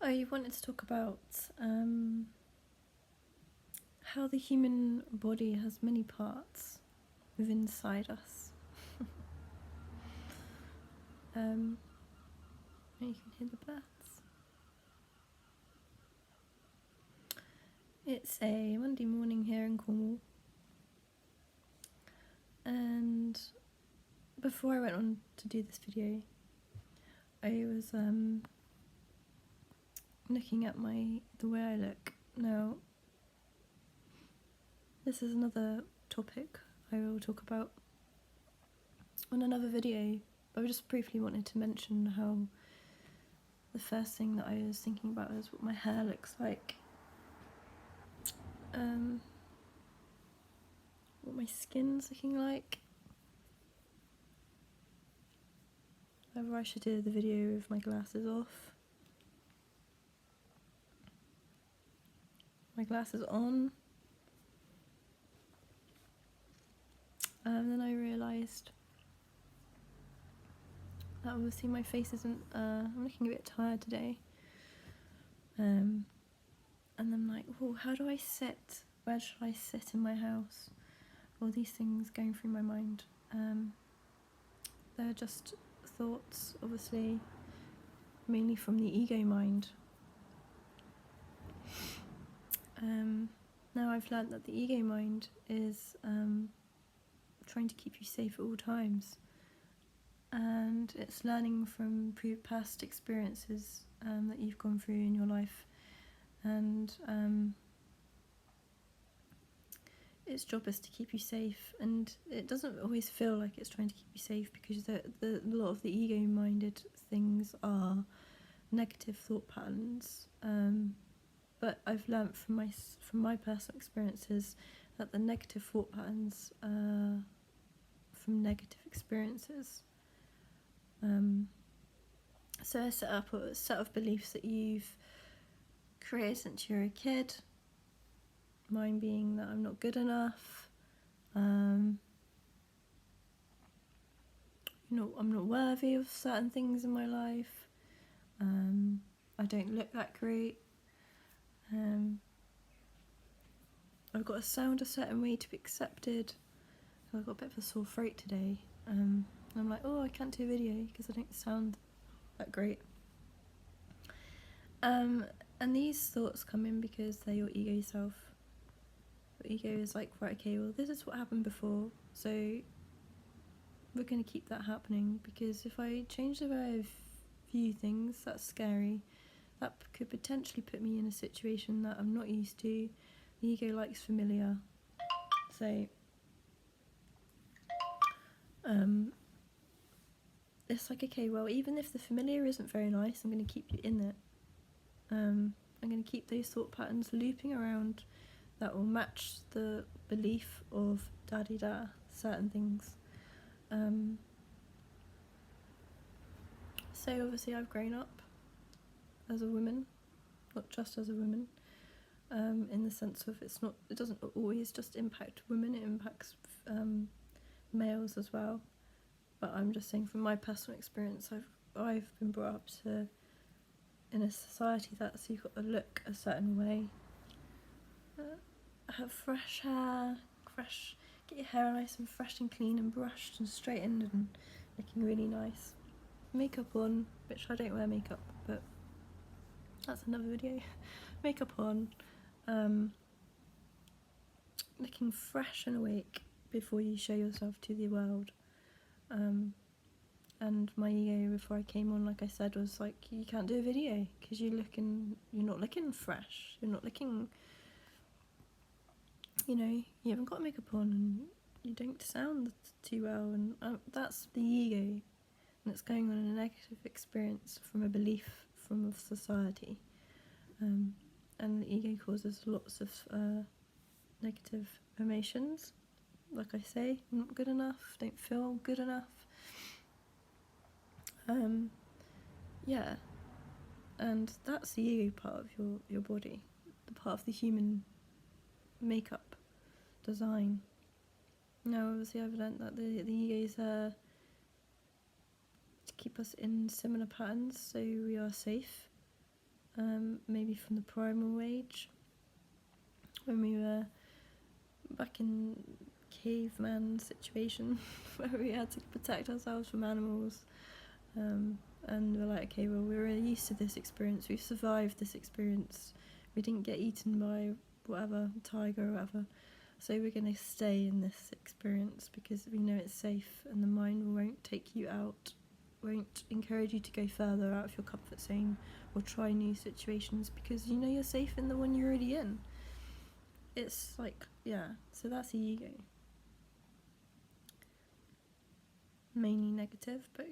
I wanted to talk about how the human body has many parts within inside us. You can hear the birds. It's a Monday morning here in Cornwall, and before I went on to do this video, I was looking at the way I look. Now, this is another topic I will talk about on another video, but I just briefly wanted to mention how the first thing that I was thinking about is what my hair looks like. What my skin's looking like. Whether I should do the video with my glasses off. My glasses on. And then I realised that obviously my face isn't, I'm looking a bit tired today. And I'm like, oh, how do I sit? Where should I sit in my house? All these things going through my mind. They're just thoughts, obviously, mainly from the ego mind. Now I've learnt that the ego mind is trying to keep you safe at all times, and it's learning from past experiences that you've gone through in your life, and its job is to keep you safe, and it doesn't always feel like it's trying to keep you safe, because a lot of the ego-minded things are negative thought patterns. But I've learnt from my personal experiences that the negative thought patterns are from negative experiences. So I set up a set of beliefs that you've created since you were a kid. Mine being that I'm not good enough, I'm not worthy of certain things in my life, I don't look that great, I've got to sound a certain way to be accepted. I've got a bit of a sore throat today, and I'm like, oh, I can't do a video because I don't sound that great. And these thoughts come in because they're your ego self. Your ego is like, right, okay, well, this is what happened before, so we're going to keep that happening, because if I change the way I view things, that's scary. That could potentially put me in a situation that I'm not used to. The ego likes familiar. So it's like, okay, well, even if the familiar isn't very nice, I'm going to keep you in it. I'm going to keep those thought patterns looping around that will match the belief of da-di-da, certain things. So obviously I've grown up as a woman, not just as a woman, in the sense of it doesn't always just impact women, it impacts males as well. But I'm just saying, from my personal experience, I've been brought up in a society that's, you've got to look a certain way, have fresh hair, get your hair nice and fresh and clean and brushed and straightened and looking really nice. Makeup on, which I don't wear makeup, but that's another video. Makeup on, looking fresh and awake before you show yourself to the world. And my ego before I came on, like I said, was like, you can't do a video because you're not looking fresh, you're not looking, you haven't got makeup on and you don't sound too well, and that's the ego, and it's going on in a negative experience from a belief from society, and the ego causes lots of negative emotions. Like I say, I'm not good enough, don't feel good enough. Yeah, and that's the ego part of your body, the part of the human makeup design. Now obviously I've learnt that the ego is to keep us in similar patterns, so we are safe. maybe from the primal age, when we were back in caveman situation where we had to protect ourselves from animals, and we're like, okay, well, we're really used to this experience, we've survived this experience, we didn't get eaten by whatever tiger or whatever, so we're going to stay in this experience because we know it's safe and the mind won't take you out, won't encourage you to go further out of your comfort zone or try new situations because you know you're safe in the one you're already in. It's like, yeah, so that's the ego. Mainly negative, but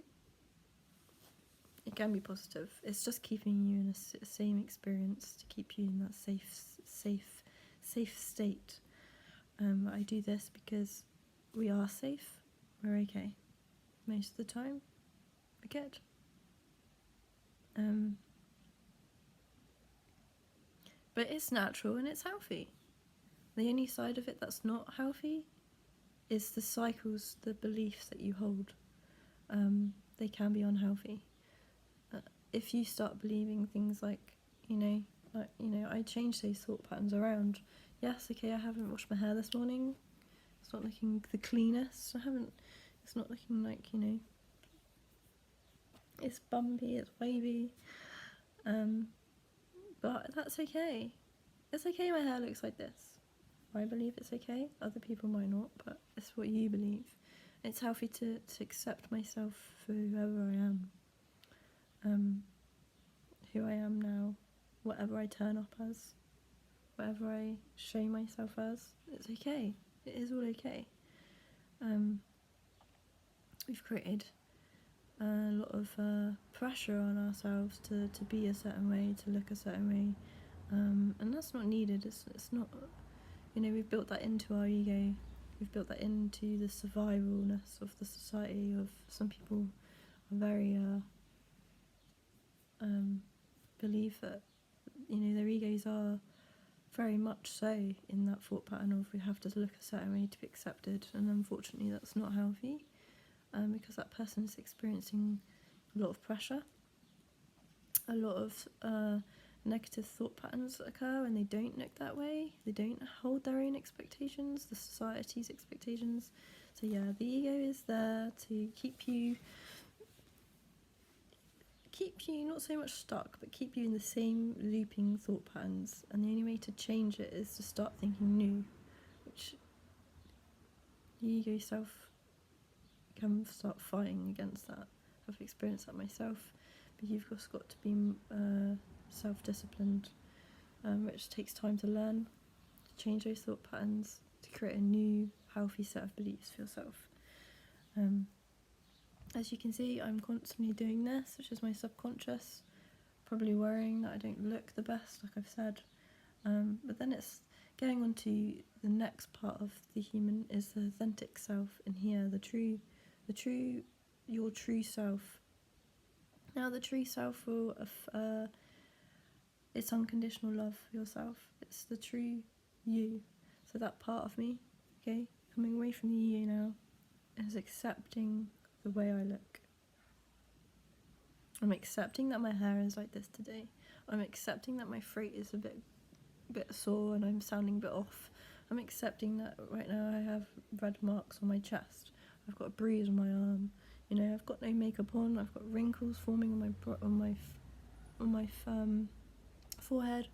it can be positive. It's just keeping you in a same experience to keep you in that safe state. I do this because we are safe, we're okay. Most of the time, we're good. But it's natural and it's healthy. The only side of it that's not healthy is the cycles, the beliefs that you hold. They can be unhealthy. If you start believing things like, I change those thought patterns around. Yes, okay, I haven't washed my hair this morning. It's not looking the cleanest. It's not looking like, it's bumpy, it's wavy. But that's okay. It's okay my hair looks like this. I believe it's okay. Other people might not, but it's what you believe. It's healthy to accept myself for whoever I am. Who I am now, whatever I turn up as, whatever I show myself as, it's okay. It is all okay. We've created a lot of pressure on ourselves to be a certain way, to look a certain way, and that's not needed. It's not, we've built that into our ego. We've built that into the survivalness of the society. Of some people are very believe that their egos are very much so in that thought pattern of we have to look a certain way to be accepted, and unfortunately that's not healthy, because that person is experiencing a lot of pressure, a lot of negative thought patterns that occur when they don't look that way. They don't hold their own expectations, the society's expectations. So yeah, the ego is there to keep you not so much stuck, but keep you in the same looping thought patterns, and the only way to change it is to start thinking new, which the ego self can start fighting against that. I've experienced that myself, but you've just got to be self-disciplined, which takes time to learn, to change those thought patterns, to create a new healthy set of beliefs for yourself. As you can see, I'm constantly doing this, which is my subconscious, probably worrying that I don't look the best, like I've said. But then it's going on to the next part of the human, is the authentic self in here, your true self. Now, the true self will, it's unconditional love for yourself. It's the true you. So that part of me, okay, coming away from the ego now, is accepting the way I look. I'm accepting that my hair is like this today. I'm accepting that my throat is a bit sore and I'm sounding a bit off. I'm accepting that right now I have red marks on my chest. I've got a bruise on my arm. I've got no makeup on. I've got wrinkles forming on my forehead.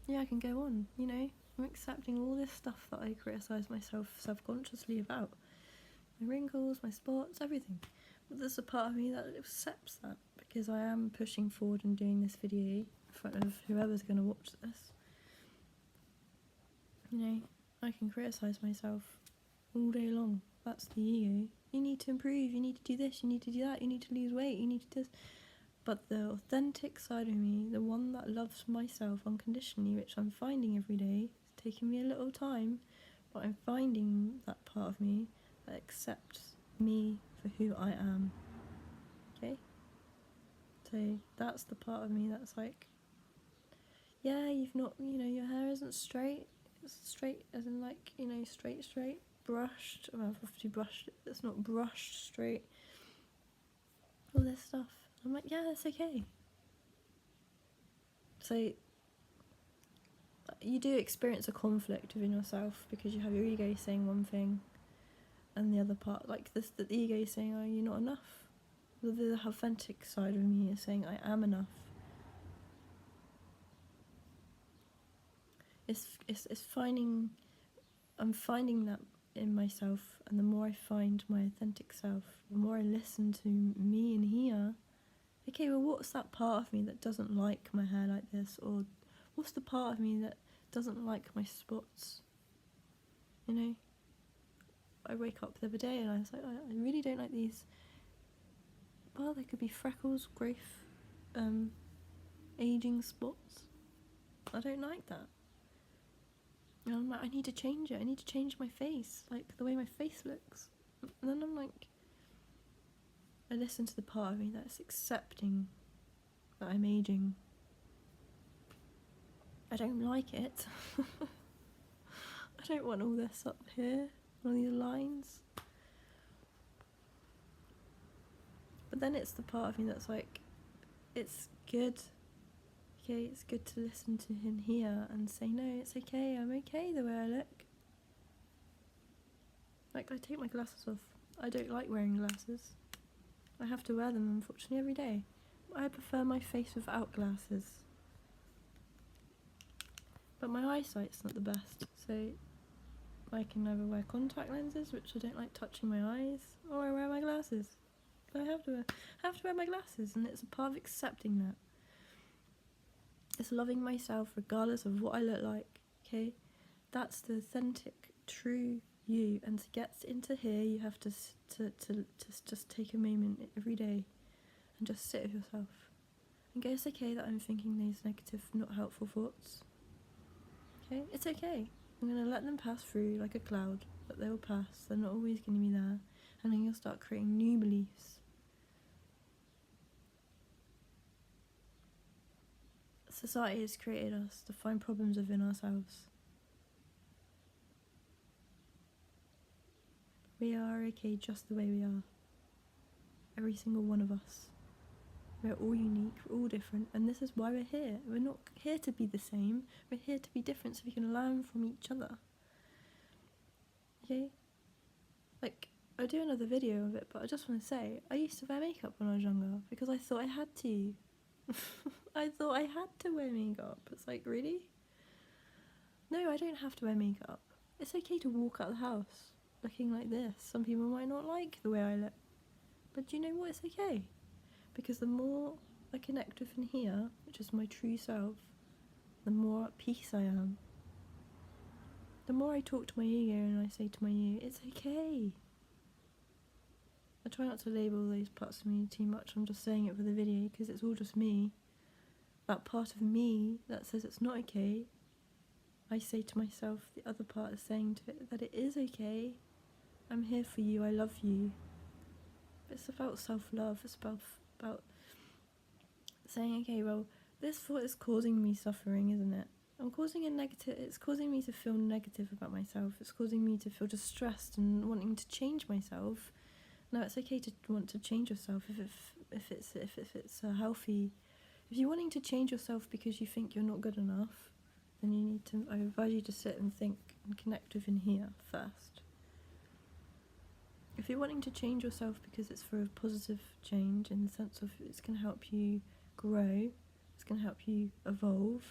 Yeah, I can go on. I'm accepting all this stuff that I criticise myself subconsciously about. My wrinkles, my spots, everything. But there's a part of me that accepts that, because I am pushing forward and doing this video in front of whoever's going to watch this. I can criticise myself all day long. That's the ego. You need to improve, you need to do this, you need to do that, you need to lose weight, you need to do this. But the authentic side of me, the one that loves myself unconditionally, which I'm finding every day, it's taking me a little time, but I'm finding that part of me that accepts me for who I am. Okay? So that's the part of me that's like, yeah, you've not, your hair isn't straight. It's straight as in like, straight, brushed. Well, I've obviously brushed it, it's not brushed straight. All this stuff. I'm like, yeah, that's okay. So you do experience a conflict within yourself because you have your ego saying one thing and the other part, like this, the ego is saying, oh, you're not enough. The authentic side of me is saying, I am enough. It's finding, I'm finding that in myself, and the more I find my authentic self, the more I listen to me in here. Okay, well, what's that part of me that doesn't like my hair like this, or what's the part of me that doesn't like my spots? You know, I wake up the other day and I was like, I really don't like these. Well, they could be freckles, growth, aging spots. I don't like that. And I'm like, I need to change it. I need to change my face, like the way my face looks. And then I'm like, I listen to the part of me that's accepting that I'm aging. I don't like it. I don't want all this up here, all these lines. But then it's the part of me that's like, it's good. Okay, it's good to listen to him here and say, no, it's okay, I'm okay the way I look. Like, I take my glasses off. I don't like wearing glasses. I have to wear them, unfortunately, every day. I prefer my face without glasses. But my eyesight's not the best, so I can either wear contact lenses, which I don't like touching my eyes, or I wear my glasses. I have to wear my glasses, and it's a part of accepting that. It's loving myself regardless of what I look like, okay? That's the authentic, true you. And to get into here, you have to just take a moment every day and just sit with yourself. And go, it's okay that I'm thinking these negative, not helpful thoughts. Okay? It's okay. I'm going to let them pass through like a cloud, but they will pass. They're not always going to be there. And then you'll start creating new beliefs. Society has created us to find problems within ourselves. We are okay just the way we are. Every single one of us. We're all unique, we're all different, and this is why we're here. We're not here to be the same, we're here to be different so we can learn from each other. Okay? Like, I'll do another video of it, but I just want to say, I used to wear makeup when I was younger because I thought I had to. I thought I had to wear makeup. It's like, really? No, I don't have to wear makeup. It's okay to walk out of the house looking like this. Some people might not like the way I look. But do you know what? It's okay. Because the more I connect with in here, which is my true self, the more at peace I am. The more I talk to my ego and I say to my ego, it's okay. I try not to label those parts of me too much. I'm just saying it for the video because it's all just me. That part of me that says it's not okay, I say to myself, the other part is saying to it that it is okay. I'm here for you, I love you. It's about self-love. It's about saying, okay, well, this thought is causing me suffering, isn't it? It's causing me to feel negative about myself. It's causing me to feel distressed and wanting to change myself. Now, it's okay to want to change yourself if it's a healthy. If you're wanting to change yourself because you think you're not good enough, then you need to. I advise you to sit and think and connect within here first. If you're wanting to change yourself because it's for a positive change, in the sense of it's going to help you grow, it's going to help you evolve,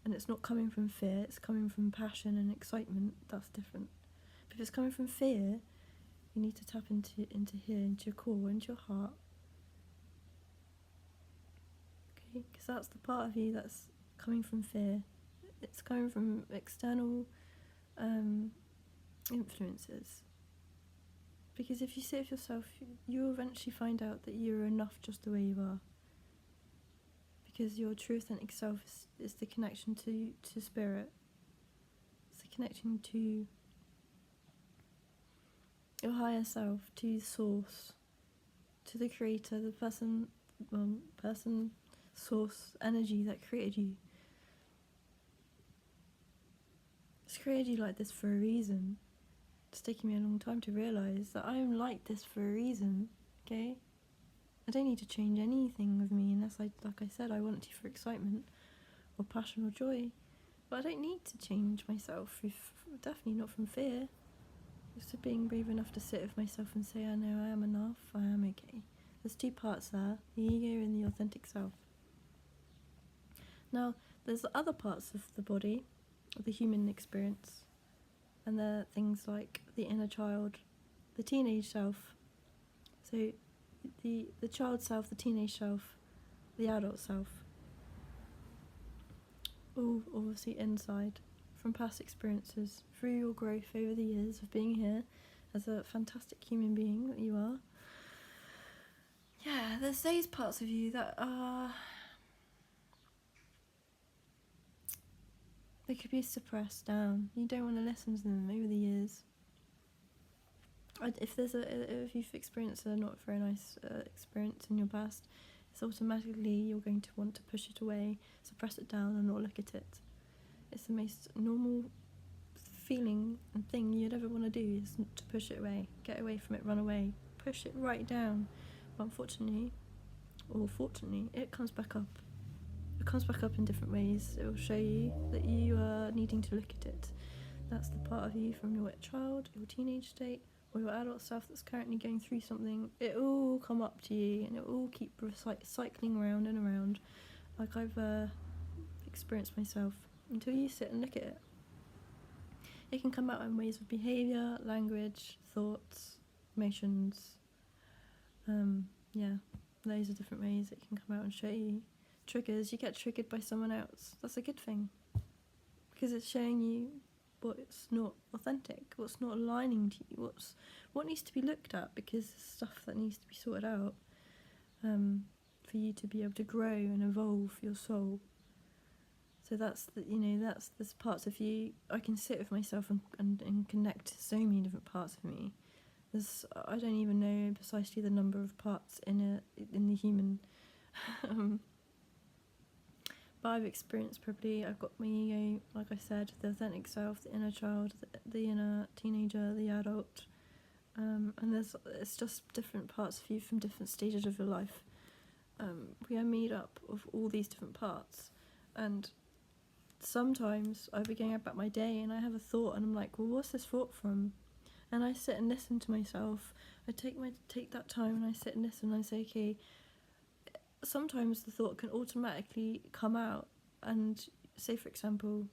and it's not coming from fear, it's coming from passion and excitement, that's different. But if it's coming from fear, you need to tap into here, into your core, into your heart. Okay, because that's the part of you that's coming from fear. It's coming from external influences. Because if you sit with yourself, you'll eventually find out that you're enough just the way you are. Because your true authentic self is the connection to spirit. It's the connection to your higher self, to source, to the creator, the person, source, energy that created you. It's created you like this for a reason. It's taken me a long time to realise that I am like this for a reason, okay? I don't need to change anything with me unless like I said, I want it for excitement or passion or joy. But I don't need to change myself, definitely not from fear. Just being brave enough to sit with myself and say, I know I am enough, I am okay. There's two parts there, the ego and the authentic self. Now, there's the other parts of the body, of the human experience, and they're things like the inner child, the teenage self. So the child self, the teenage self, the adult self. All obviously inside, from past experiences, through your growth over the years of being here as a fantastic human being that you are. Yeah, there's those parts of you that are... they could be suppressed down. You don't want to listen to them over the years. If you've experienced a not very nice experience in your past, it's automatically you're going to want to push it away, suppress it down and not look at it. It's the most normal feeling and thing you'd ever want to do, is to push it away, get away from it, run away, push it right down. But unfortunately, or fortunately, it comes back up. It comes back up in different ways. It will show you that you are needing to look at it. That's the part of you from your child, your teenage state, or your adult self that's currently going through something. It will come up to you and it will keep cycling around and around, like I've experienced myself, until you sit and look at it. It can come out in ways of behaviour, language, thoughts, emotions. Loads of different ways it can come out and show you. Triggers, you get triggered by someone else. That's a good thing, because it's showing you what's not authentic, what's not aligning to you, what needs to be looked at, because there's stuff that needs to be sorted out for you to be able to grow and evolve your soul. So that's there's parts of you. I can sit with myself and connect to so many different parts of me. I don't even know precisely the number of parts in the human. But I've experienced I've got my ego, like I said, the authentic self, the inner child, the inner teenager, the adult, and it's just different parts of you from different stages of your life. We are made up of all these different parts, and sometimes I'll be going about my day and I have a thought and I'm like, well, what's this thought from? And I sit and listen to myself. I take that time and I sit and listen and I say, okay, sometimes the thought can automatically come out. And say, for example,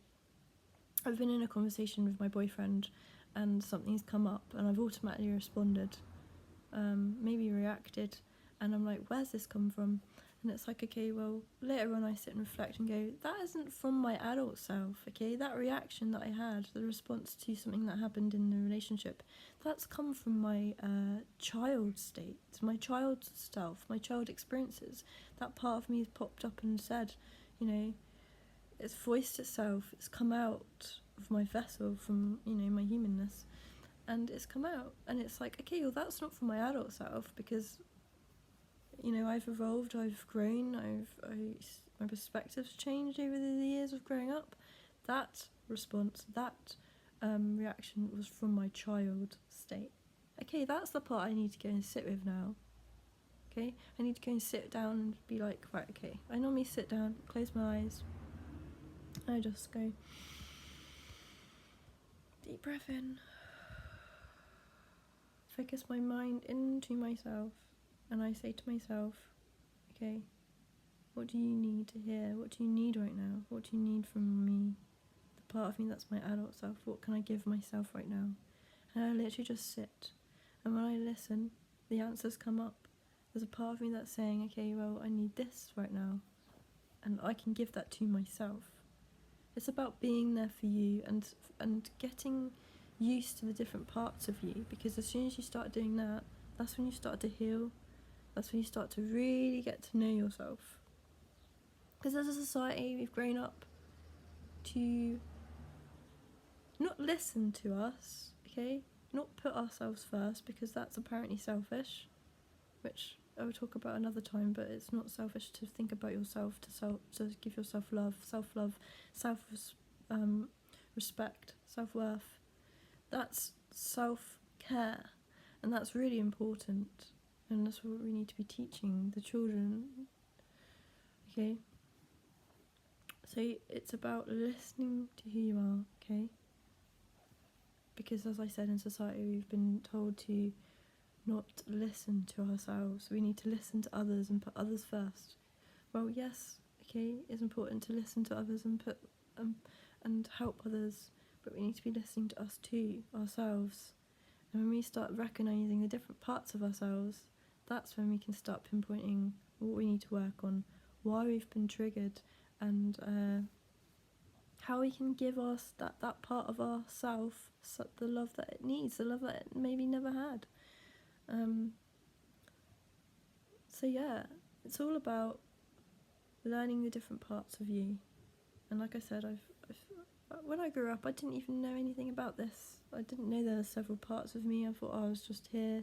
I've been in a conversation with my boyfriend and something's come up and I've automatically responded, maybe reacted, and I'm like, where's this come from? And it's like, okay, well, later on I sit and reflect and go, that isn't from my adult self, okay? That reaction that I had, the response to something that happened in the relationship, that's come from my child state, my child self, my child experiences. That part of me has popped up and said, it's voiced itself, it's come out of my vessel from, my humanness, and it's come out. And it's like, okay, well, that's not from my adult self, because I've evolved, I've grown, my perspective's changed over the years of growing up. That response, that reaction was from my child state. Okay, that's the part I need to go and sit with now. Okay, I need to go and sit down and be like, right, okay, I normally sit down, close my eyes, and I just go, deep breath in, focus my mind into myself. And I say to myself, okay, what do you need to hear? What do you need right now? What do you need from me? The part of me that's my adult self, what can I give myself right now? And I literally just sit. And when I listen, the answers come up. There's a part of me that's saying, okay, well, I need this right now. And I can give that to myself. It's about being there for you and getting used to the different parts of you. Because as soon as you start doing that, that's when you start to heal. That's when you start to really get to know yourself. Because as a society, we've grown up to not listen to us, okay? Not put ourselves first, because that's apparently selfish, which I will talk about another time, but it's not selfish to think about yourself, to give yourself love, self-love, respect, self-worth. That's self-care, and that's really important. And that's what we need to be teaching the children. Okay? So it's about listening to who you are, okay? Because as I said, in society we've been told to not listen to ourselves. We need to listen to others and put others first. Well, yes, okay, it's important to listen to others and put and help others, but we need to be listening to us too, ourselves. And when we start recognising the different parts of ourselves, that's when we can start pinpointing what we need to work on, why we've been triggered, and how we can give us that part of ourself the love that it needs, the love that it maybe never had. So yeah, it's all about learning the different parts of you. And like I said, when I grew up, I didn't even know anything about this. I didn't know there were several parts of me. I thought I was just here.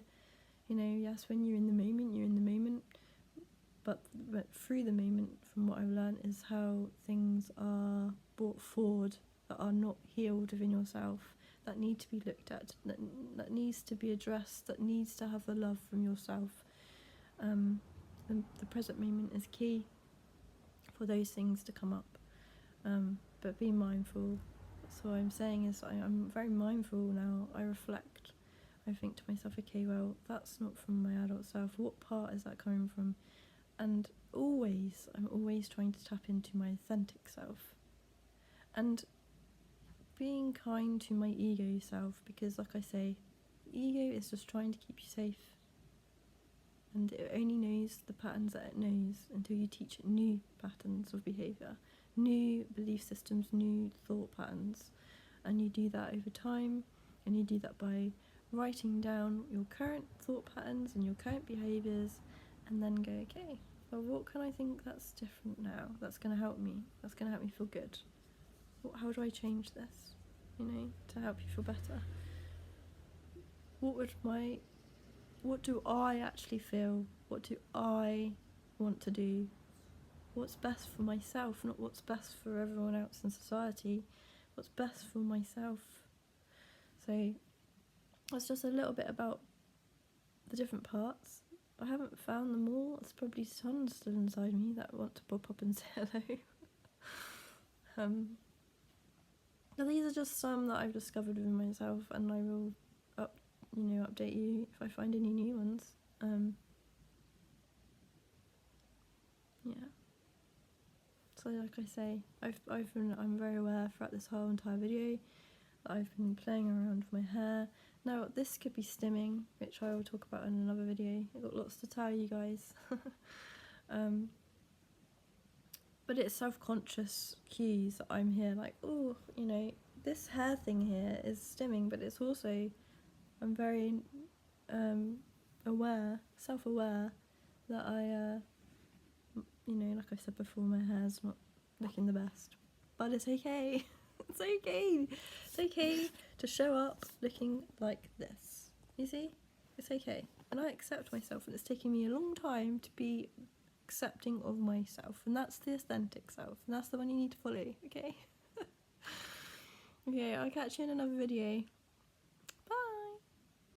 You know, yes, when you're in the moment, you're in the moment. But through the moment, from what I've learned, is how things are brought forward that are not healed within yourself, that need to be looked at, that needs to be addressed, that needs to have the love from yourself. And the present moment is key for those things to come up. But be mindful. So what I'm saying is I'm very mindful now. I reflect. I think to myself, okay, well, that's not from my adult self. What part is that coming from? And I'm always trying to tap into my authentic self. And being kind to my ego self, because like I say, the ego is just trying to keep you safe. And it only knows the patterns that it knows until you teach it new patterns of behaviour, new belief systems, new thought patterns. And you do that over time, and you do that by writing down your current thought patterns and your current behaviours, and then go, okay, well, what can I think that's different now? That's going to help me. That's going to help me feel good. How do I change this, to help you feel better? What do I actually feel? What do I want to do? What's best for myself, not what's best for everyone else in society. What's best for myself? So that's just a little bit about the different parts. I haven't found them all. There's probably tons still inside me that want to pop up and say hello. But these are just some that I've discovered within myself, and I will update you if I find any new ones. Yeah. So like I say, I'm very aware throughout this whole entire video that I've been playing around with my hair. Now this could be stimming, which I will talk about in another video. I've got lots to tell you guys. But it's self-conscious cues that I'm here like, oh, this hair thing here is stimming, but it's also, I'm very self-aware that I, like I said before, my hair's not looking the best. But it's okay. It's okay. It's okay to show up looking like this. You see? It's okay. And I accept myself, and it's taken me a long time to be accepting of myself. And that's the authentic self. And that's the one you need to follow, okay? Okay, I'll catch you in another video.